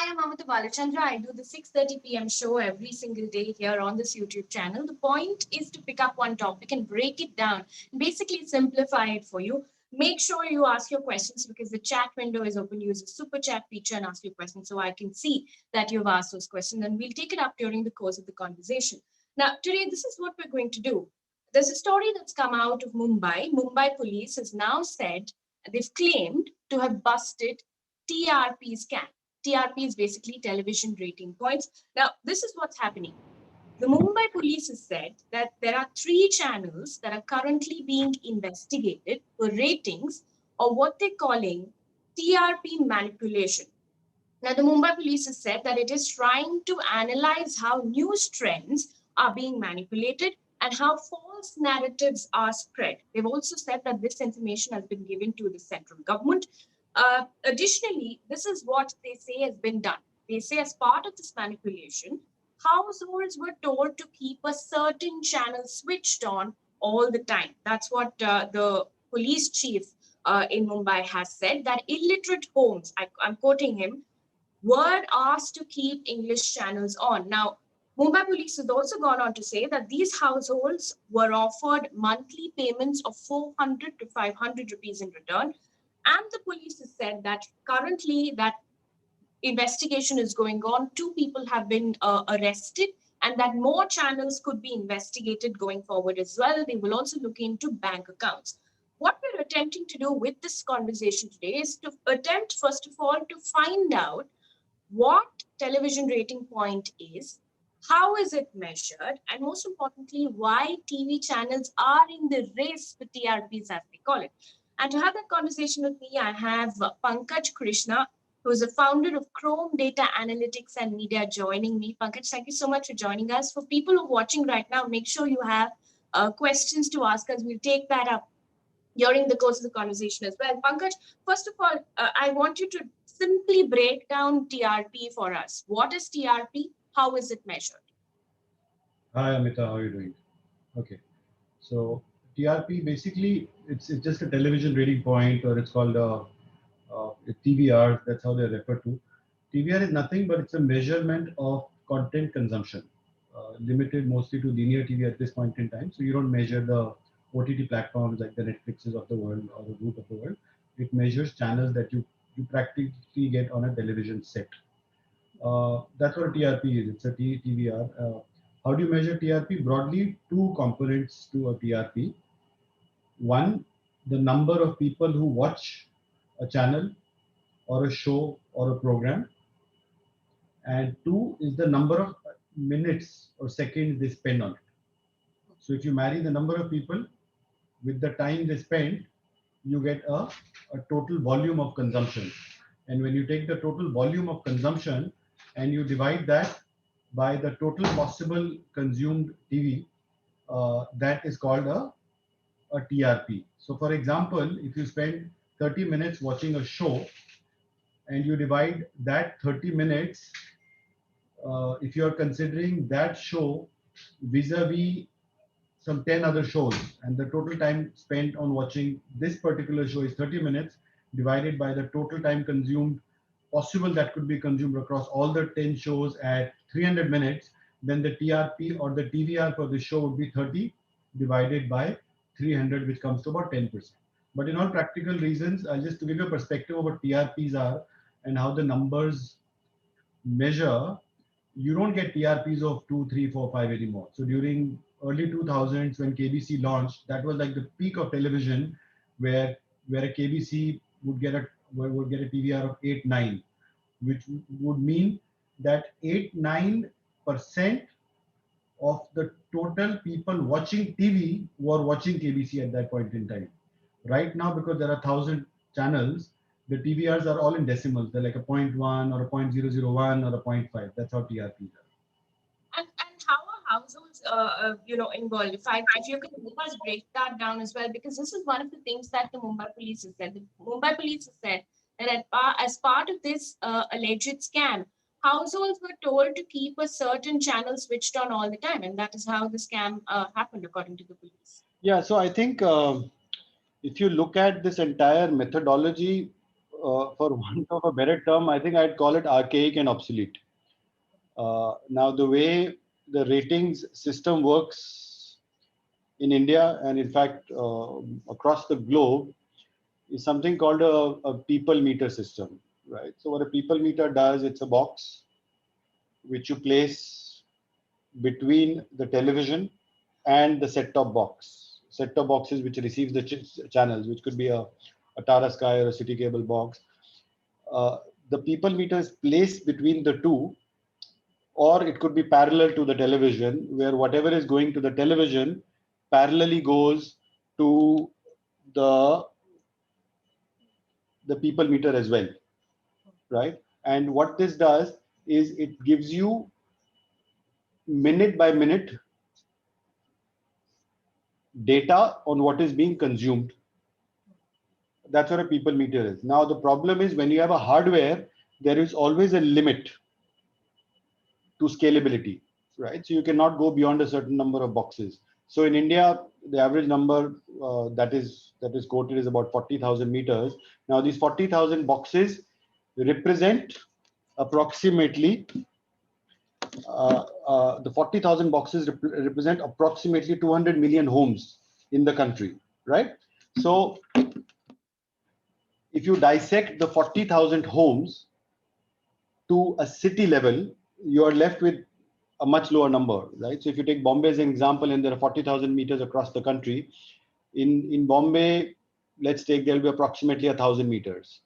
am Amitha Balachandra. I do the 6:30 p.m. show every single day here on this YouTube channel. The point is to pick up one topic and break it down, basically simplify it for you. Make sure you ask your questions because the chat window is open. Use the super chat feature and ask your questions so I can see that you've asked those questions, and we'll take it up during the course of the conversation. Now, today, this is what we're going to do. There's a story that's come out of Mumbai. Mumbai police has now said they've claimed to have busted TRP scam. TRP is basically television rating points. Now, this is what's happening. The Mumbai police has said that there are 3 channels that are currently being investigated for ratings or what they're calling TRP manipulation. Now, the Mumbai police has said that it is trying to analyze how news trends are being manipulated and how false narratives are spread. They've also said that this information has been given to the central government. Additionally, this is what they say has been done. They say, as part of this manipulation, households were told to keep a certain channel switched on all the time. That's what the police chief in Mumbai has said, that illiterate homes, I'm quoting him, were asked to keep English channels on. Now, Mumbai police has also gone on to say that these households were offered monthly payments of 400 to 500 rupees in return. And the police has said that currently that investigation is going on. 2 people have been arrested, and that more channels could be investigated going forward as well. They will also look into bank accounts. What we're attempting to do with this conversation today is to attempt, first of all, to find out what television rating point is, how is it measured, and most importantly, why TV channels are in the race for TRPs, as they call it. And to have that conversation with me, I have Pankaj Krishna, who is the founder of Chrome Data Analytics and Media, joining me. Pankaj, thank you so much for joining us. For people who are watching right now, make sure you have questions to ask us. We'll take that up during the course of the conversation as well. Pankaj, first of all, I want you to simply break down TRP for us. What is TRP? How is it measured? Hi Amita, how are you doing? Okay, so TRP basically it's just a television rating point, or it's called a TVR. That's how they're referred to. TVR is nothing but it's a measurement of content consumption, limited mostly to linear TV at this point in time. So you don't measure the OTT platforms like the Netflixes of the world or the Root of the world. It measures channels that you practically get on a television set. That's what a TRP is. It's a TVR. How do you measure TRP? Broadly, 2 components to a TRP. One, the number of people who watch a channel or a show or a program. And 2 is the number of minutes or seconds they spend on it. So if you marry the number of people with the time they spend, you get a total volume of consumption. And when you take the total volume of consumption and you divide that by the total possible consumed TV, that is called a TRP. So for example, if you spend 30 minutes watching a show and you divide that 30 minutes, if you are considering that show vis-a-vis some 10 other shows, and the total time spent on watching this particular show is 30 minutes, divided by the total time consumed possible that could be consumed across all the 10 shows at 300 minutes, then the TRP or the TVR for the show would be 30 divided by 300, which comes to about 10%. But in all practical reasons, just to give you a perspective of what TRPs are and how the numbers measure, you don't get TRPs of 2, 3, 4, 5 anymore. So during early 2000s when KBC launched, that was like the peak of television, where a KBC would get a TVR of 8, 9, which would mean that 8, 9% of the total people watching TV were watching KBC at that point in time. Right now, because there are 1,000 channels, the TVRs are all in decimals. They're like a 0.1 or a 0.001 or a 0.5. That's how TRPs are. And how are households, involved? If you can help us break that down as well, because this is one of the things that the Mumbai police has said. The Mumbai police has said that as part of this alleged scam, households were told to keep a certain channel switched on all the time, and that is how the scam happened, according to the police. Yeah, so I think if you look at this entire methodology, for want of a better term, I think I'd call it archaic and obsolete. Now, the way the ratings system works in India and in fact across the globe is something called a people meter system, right? So what a people meter does, it's a box which you place between the television and the set-top box. Set-top boxes which receives the channels, which could be a Tata Sky or a City Cable box. Uh, the people meter is placed between the two, or it could be parallel to the television, where whatever is going to the television parallelly goes to the the people meter as well, right? And what this does is it gives you minute by minute data on what is being consumed. That's what a people meter is. Now the problem is when you have a hardware, there is always a limit to scalability, right? So you cannot go beyond a certain number of boxes. So in India, the average number that is quoted is about 40,000 meters. Now these 40,000 boxes represent approximately the 40,000 boxes represent approximately 200 million homes in the country, right? So if you dissect the 40,000 homes to a city level, you are left with a much lower number, right? So if you take Bombay as an example, and there are 40,000 meters across the country, in Bombay, let's take there will be approximately 1,000 meters.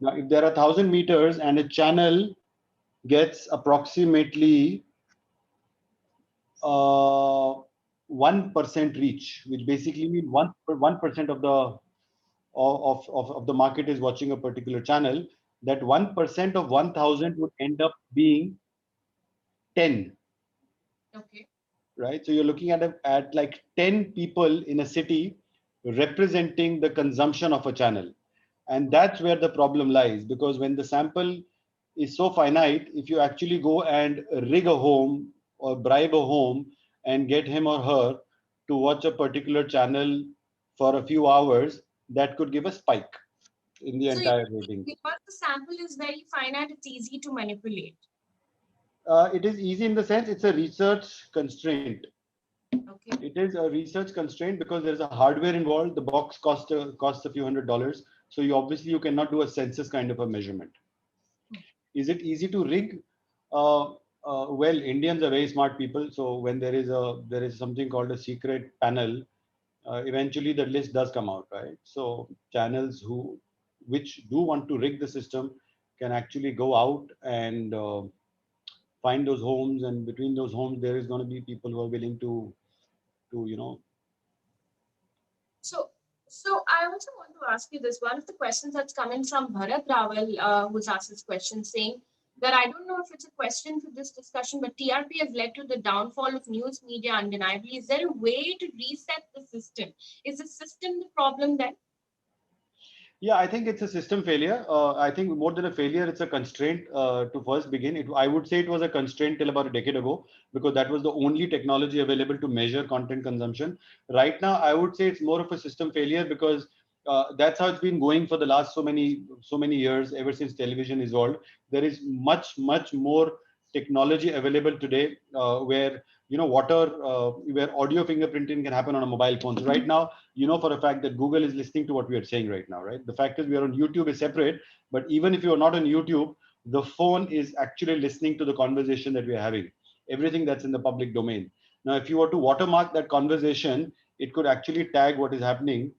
Now, if there are 1,000 meters and a channel gets approximately 1% reach, which basically means 1% of the market is watching a particular channel, that 1% of 1,000 would end up being 10. Okay. Right? So you're looking at like 10 people in a city representing the consumption of a channel. And that's where the problem lies, because when the sample is so finite, if you actually go and rig a home or bribe a home and get him or her to watch a particular channel for a few hours, that could give a spike in the So you entire think rating. because the sample is very finite, it's easy to manipulate. It is easy in the sense it's a research constraint. Okay. It is a research constraint because there's a hardware involved. The box costs a few $100s, so you cannot do a census kind of a measurement. Is it easy to rig? Uh, well, Indians are very smart people, so when there is something called a secret panel, eventually the list does come out, right? So channels which do want to rig the system can actually go out and find those homes, and between those homes there is going to be people who are willing to. So, so I also want to ask you this. One of the questions that's coming from Bharat Rawal, who's asked this question, saying that I don't know if it's a question for this discussion, but TRP has led to the downfall of news media undeniably. Is there a way to reset the system? Is the system the problem then? Yeah, I think it's a system failure. I think more than a failure, it's a constraint to first begin. I would say it was a constraint till about a decade ago because that was the only technology available to measure content consumption. Right now, I would say it's more of a system failure because that's how it's been going for the last so many years, ever since television evolved. There is much more technology available today where audio fingerprinting can happen on a mobile phone. So right now, you know for a fact that Google is listening to what we are saying right now, right? The fact is we are on YouTube is separate, but even if you are not on YouTube, the phone is actually listening to the conversation that we are having, everything that's in the public domain. Now, if you were to watermark that conversation, it could actually tag what is happening,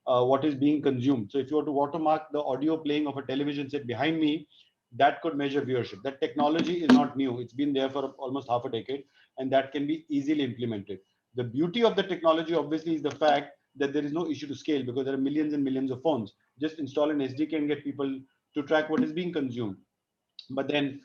what is being consumed. So if you were to watermark the audio playing of a television set behind me, that could measure viewership. That technology is not new. It's been there for almost half a decade, and that can be easily implemented. The beauty of the technology, obviously, is the fact that there is no issue to scale because there are millions and millions of phones. Just install an SDK and get people to track what is being consumed. But then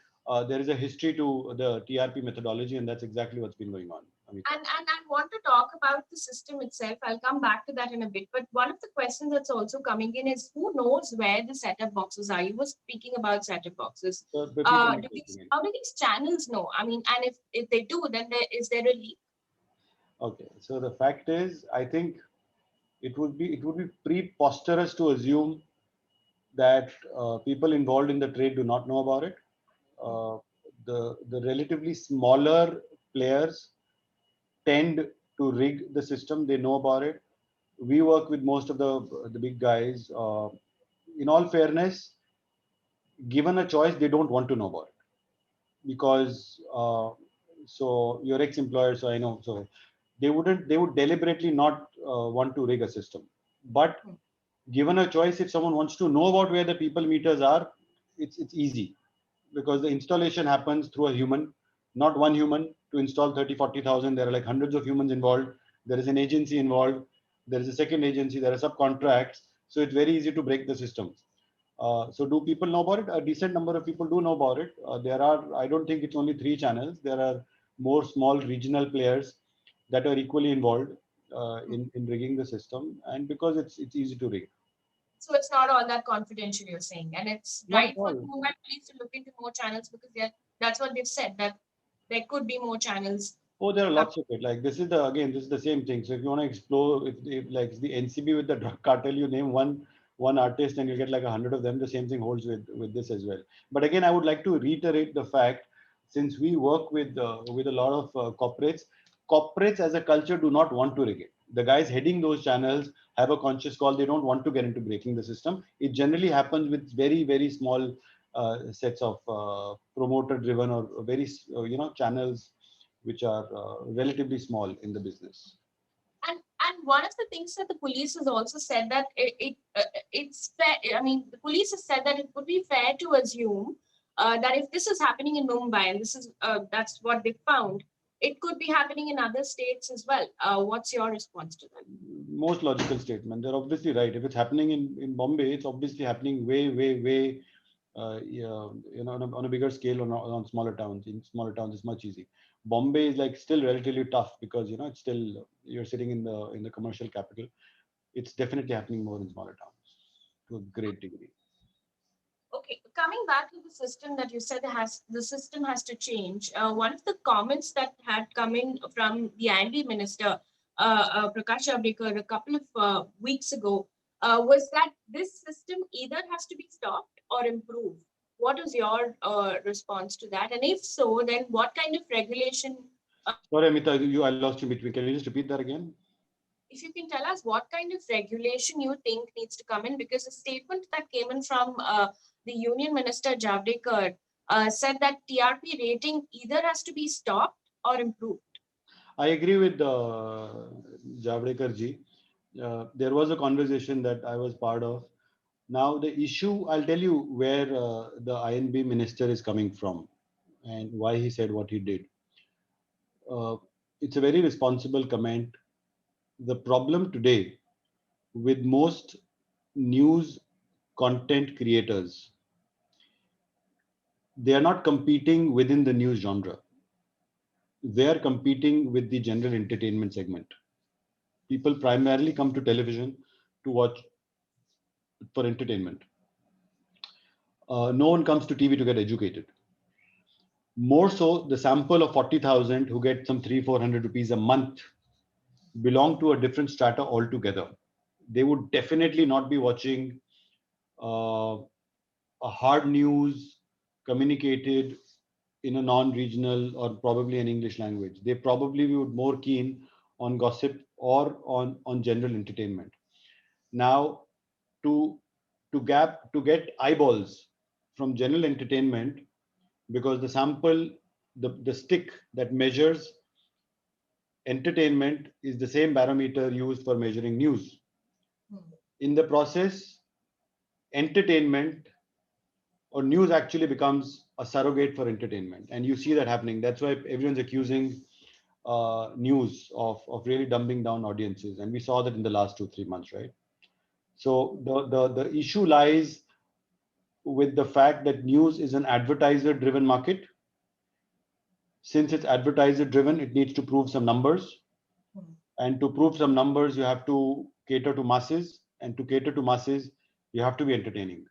there is a history to the TRP methodology, and that's exactly what's been going on. Amitha. And I want to talk about the system itself. I'll come back to that in a bit. But one of the questions that's also coming in is who knows where the setup boxes are? You were speaking about setup boxes. So the people not taking it. How do these channels know? I mean, and if they do, then is there a leak? Okay, so the fact is, I think it would be preposterous to assume that people involved in the trade do not know about it. Uh, the relatively smaller players tend to rig the system. They know about it. We work with most of the big guys. In all fairness, given a choice, they don't want to know about it because so your ex-employer, so I know, so they would deliberately not want to rig a system. But given a choice, if someone wants to know about where the people meters are, it's easy because the installation happens through a human, not one human to install 30, 40,000. There are like hundreds of humans involved. There is an agency involved. There is a second agency. There are subcontracts. So it's very easy to break the system. So do people know about it? A decent number of people do know about it. There are, I don't think it's only 3 channels. There are more small regional players that are equally involved in rigging the system. And because it's easy to rig. So it's not all that confidential, you're saying, and it's Not right at for the all. Mumbai police to look into more channels because that's what they've said that there could be more channels. Oh, there are lots of it. Like this is the again, this is the same thing. So if you want to explore, if like the NCB with the drug cartel, you name one artist and you get like 100 of them. The same thing holds with this as well. But again, I would like to reiterate the fact, since we work with a lot of corporates as a culture do not want to rig it. The guys heading those channels have a conscious call. They don't want to get into breaking the system. It generally happens with very small sets of promoter driven or very channels which are relatively small in the business. And one of the things that the police has also said that it's fair. I mean, the police has said that it would be fair to assume that if this is happening in Mumbai and this is that's what they found, it could be happening in other states as well. What's your response to that? Most logical statement. They're obviously right. If it's happening in Bombay, it's obviously happening way, yeah, on a bigger scale on smaller towns. In smaller towns, it's much easy. Bombay is like still relatively tough because it's still you're sitting in the commercial capital. It's definitely happening more in smaller towns to a great degree. Okay, coming back to the system that you said has the system has to change. One of the comments that had come in from the IND minister, Prakash Javadekar, a couple of weeks ago, was that this system either has to be stopped or improved. What is your response to that? And if so, then what kind of regulation? Sorry, Amita, I lost you between. Can you just repeat that again? If you can tell us what kind of regulation you think needs to come in, because a statement that came in from the Union Minister Javadekar said that TRP rating either has to be stopped or improved. I agree with Javadekar ji. There was a conversation that I was part of. Now, the issue, I'll tell you where the INB minister is coming from and why he said what he did. Uh, it's a very responsible comment. The problem today with most news content creators, they are not competing within the news genre. They are competing with the general entertainment segment. People primarily come to television to watch for entertainment. No one comes to TV to get educated. More so, the sample of 40,000 who get some 300-400 rupees a month belong to a different strata altogether. They would definitely not be watching uh, a hard news communicated in a non-regional or probably an English language. They probably would more keen on gossip or on general entertainment. Now, to to get eyeballs from general entertainment, because the sample, the stick that measures entertainment is the same barometer used for measuring news. In the process, entertainment or news actually becomes a surrogate for entertainment, and you see that happening. That's why everyone's accusing news of really dumbing down audiences, and we saw that in the last 2 3 months, right? So the issue lies with the fact that news is an advertiser driven market. Since it's advertiser driven, it needs to prove some numbers, and to prove some numbers you have to cater to masses, and to cater to masses you have to be entertaining.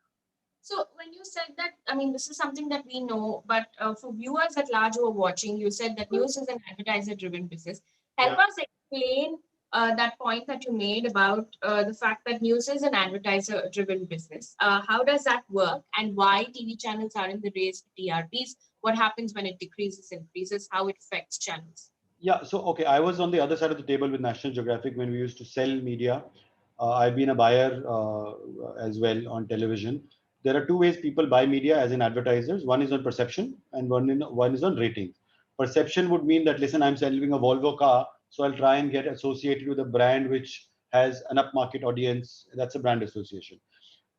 So when you said that, I mean, this is something that we know, but for viewers at large who are watching, you said that news is an advertiser-driven business. Help Yeah. us explain that point that you made about the fact that news is an advertiser-driven business. How does that work, and why TV channels are in the race for TRPs? What happens when it decreases, increases? How it affects channels? Yeah, so okay, I was on the other side of the table with National Geographic when we used to sell media. I've been a buyer as well on television. There are two ways people buy media as in advertisers. One is on perception, and one is on ratings. Perception would mean that, listen, I'm selling a Volvo car, so I'll try and get associated with a brand which has an upmarket audience. That's a brand association.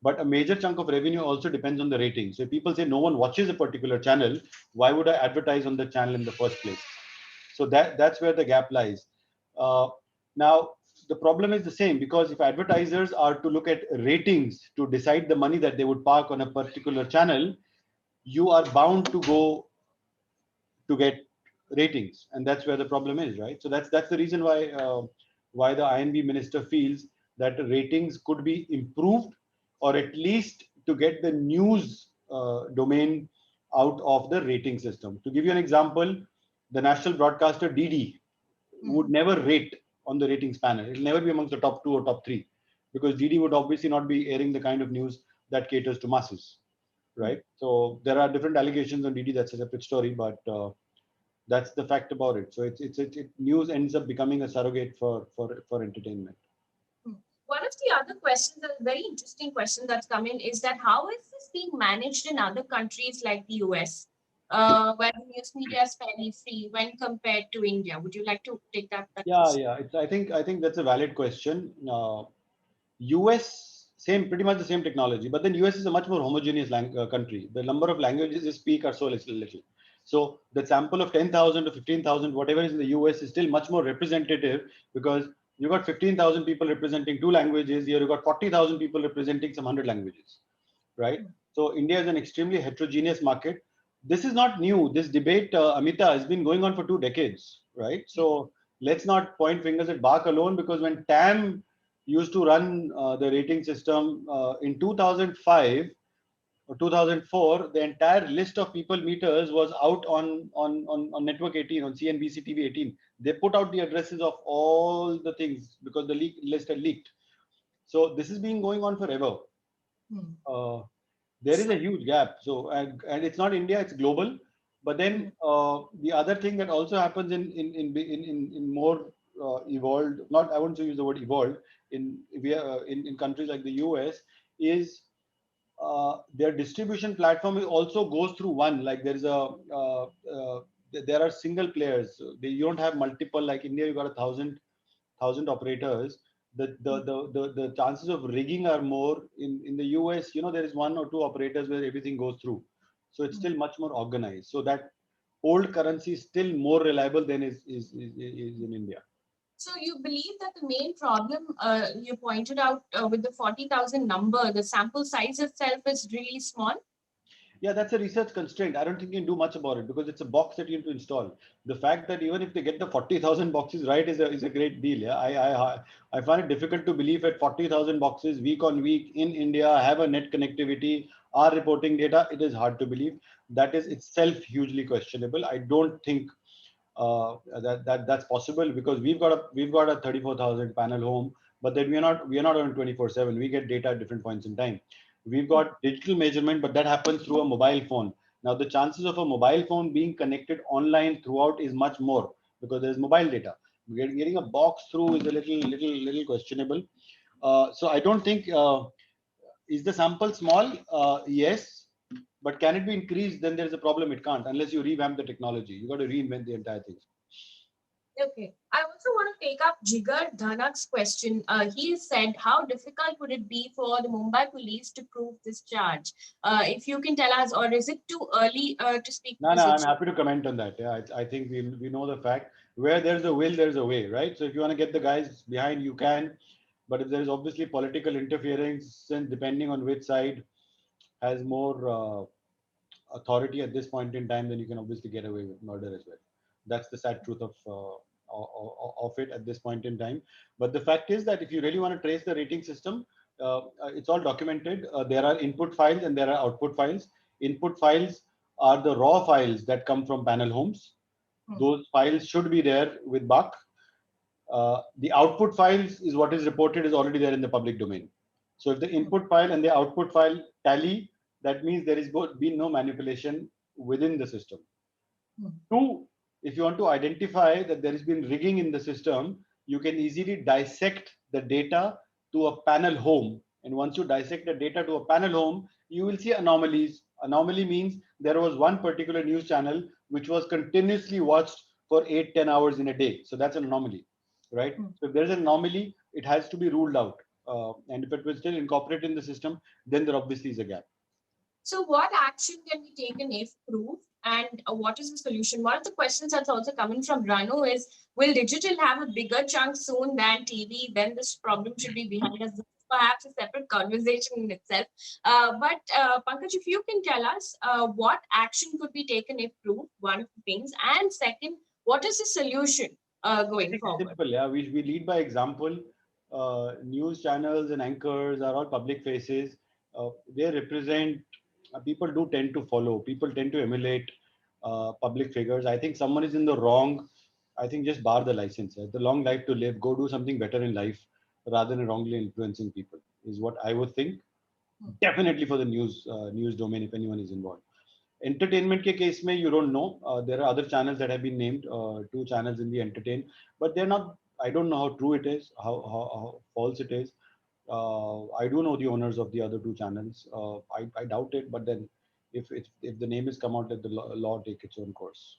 But a major chunk of revenue also depends on the rating. So if people say no one watches a particular channel, why would I advertise on the channel in the first place? So that's where the gap lies. Uh, Now the problem is the same, because if advertisers are to look at ratings to decide the money that they would park on a particular channel, you are bound to go to get ratings, and that's where the problem is, right? So that's the reason why the INB minister feels that ratings could be improved, or at least to get the news domain out of the rating system. To give you an example, the national broadcaster DD would never rate on the ratings panel. It'll never be amongst the top two or top three, because DD would obviously not be airing the kind of news that caters to masses, right? So there are different allegations on DD. That's a separate story, but that's the fact about it. So news ends up becoming a surrogate for entertainment. Hmm. One of the other questions, a very interesting question that's come in, is that how is this being managed in other countries like the US, where the news media is fairly free when compared to India? Would you like to take that Yeah, question? yeah. I think that's a valid question. US, same, pretty much the same technology, but then US is a much more homogeneous country. The number of languages they speak are so little. So the sample of 10,000 to 15,000, whatever is in the US, is still much more representative, because you got 15,000 people representing two languages. Here you got 40,000 people representing some 100 languages, right? So India is an extremely heterogeneous market. This is not new. This debate, Amita, has been going on for 2 decades, right? So let's not point fingers at Bach alone, because when TAM used to run the rating system in 2005 or 2004, the entire list of people meters was out on network 18, on CNBC TV 18. They put out the addresses of all the things because the list had leaked. So this has been going on forever. Hmm. Uh, there is a huge gap. So and it's not India, it's global. But then the other thing that also happens in more evolved, not, I wouldn't use the word evolved, in countries like the US, is their distribution platform also goes through one. Like there is there are single players. You don't have multiple. Like India, you got 1,000 operators. The chances of rigging are more. In the US, there is one or two operators where everything goes through. So it's still much more organized. So that old currency is still more reliable than is in India. So you believe that the main problem you pointed out with the 40,000 number, the sample size itself is really small? Yeah, that's a research constraint. I don't think you can do much about it, because it's a box that you have to install. The fact that even if they get the 40,000 boxes right is a great deal. Yeah, I find it difficult to believe that 40,000 boxes week on week in India have a net connectivity, are reporting data. It is hard to believe. That is itself hugely questionable. I don't think that's possible, because we've got a 34,000 panel home, but then we are not on 24/7. We get data at different points in time. We've got digital measurement, but that happens through a mobile phone. Now the chances of a mobile phone being connected online throughout is much more, because there's mobile data. Getting a box through is a little questionable. So I don't think, is the sample small? Yes, but can it be increased? Then there's a problem. It can't, unless you revamp the technology. You got to reinvent the entire thing. Okay. I also want to take up Jigar Dhanak's question. He said, how difficult would it be for the Mumbai police to prove this charge? If you can tell us, or is it too early to speak to No, no, this I'm issue? happy to comment on that. Yeah, I think we know the fact. Where there's a will, there's a way, right? So if you want to get the guys behind, you can. But if there is obviously political interference, and depending on which side has more authority at this point in time, then you can obviously get away with murder as well. That's the sad truth of it at this point in time. But the fact is that if you really want to trace the rating system, it's all documented. There are input files and there are output files. Input files are the raw files that come from panel homes. Hmm. Those files should be there with Buck. The output files is what is reported is already there in the public domain. So if the input file and the output file tally, that means there is been no manipulation within the system. Two, if you want to identify that there has been rigging in the system, you can easily dissect the data to a panel home. And once you dissect the data to a panel home, you will see anomalies. Anomaly means there was one particular news channel which was continuously watched for 8-10 hours in a day. So that's an anomaly, right? So if there's an anomaly, it has to be ruled out. And if it was still incorporated in the system, then there obviously is a gap. So, what action can be taken if proved, and what is the solution? One of the questions that's also coming from Ranu is: will digital have a bigger chunk soon than TV? Then this problem should be behind us. This is perhaps a separate conversation in itself. But Pankaj, if you can tell us what action could be taken if proved, one of the things, and second, what is the solution going It's forward? simple, yeah. We lead by example. News channels and anchors are all public faces. They represent, people do tend to follow, people tend to emulate public figures. I think someone is in the wrong. I think just bar the license. The long life to live, go do something better in life rather than wrongly influencing people, is what I would think. Definitely for the news domain, if anyone is involved. Entertainment ke case mein, you don't know. There are other channels that have been named, two channels in the entertain, but they're not. I don't know how true it is, how false it is. I do know the owners of the other two channels. I doubt it, but then if the name is come out, let the law take its own course.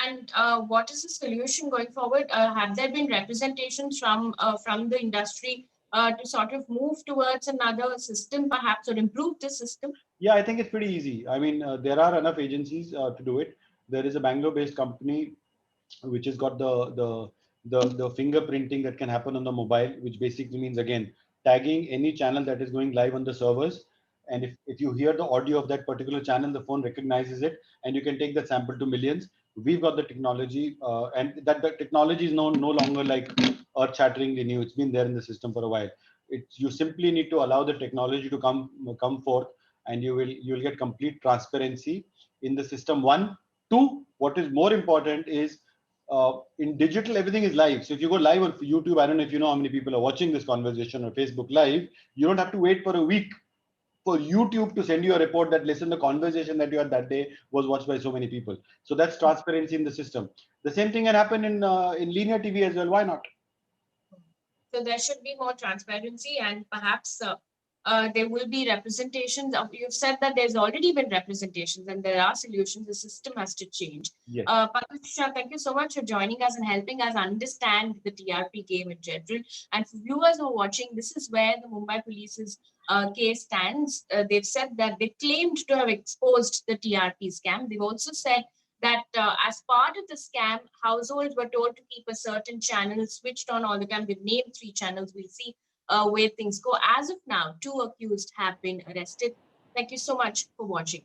And what is the solution going forward? Have there been representations from the industry to sort of move towards another system, perhaps, or improve the system? Yeah, I think it's pretty easy. I mean, there are enough agencies to do it. There is a Bangalore-based company which has got the fingerprinting that can happen on the mobile, which basically means again tagging any channel that is going live on the servers. And if you hear the audio of that particular channel, the phone recognizes it, and you can take that sample to millions. We've got the technology, and that the technology is no longer like earth-shatteringly new. It's been there in the system for a while. You simply need to allow the technology to come forth, and you will get complete transparency in the system. One, two. What is more important is in digital, everything is live. So if you go live on YouTube, I don't know if you know how many people are watching this conversation or Facebook Live, you don't have to wait for a week for YouTube to send you a report that listen, the conversation that you had that day was watched by so many people. So that's transparency in the system. The same thing can happen in linear TV as well. Why not? So there should be more transparency, and perhaps there will be representations. You've said that there's already been representations, and there are solutions. The system has to change. Yes. Pankaj Krishna, thank you so much for joining us and helping us understand the TRP game in general. And for viewers who are watching, this is where the Mumbai police's case stands. They've said that they claimed to have exposed the TRP scam. They've also said that as part of the scam, households were told to keep a certain channel switched on all the time. We've named three channels. We'll see where things go. As of now, two accused have been arrested. Thank you so much for watching.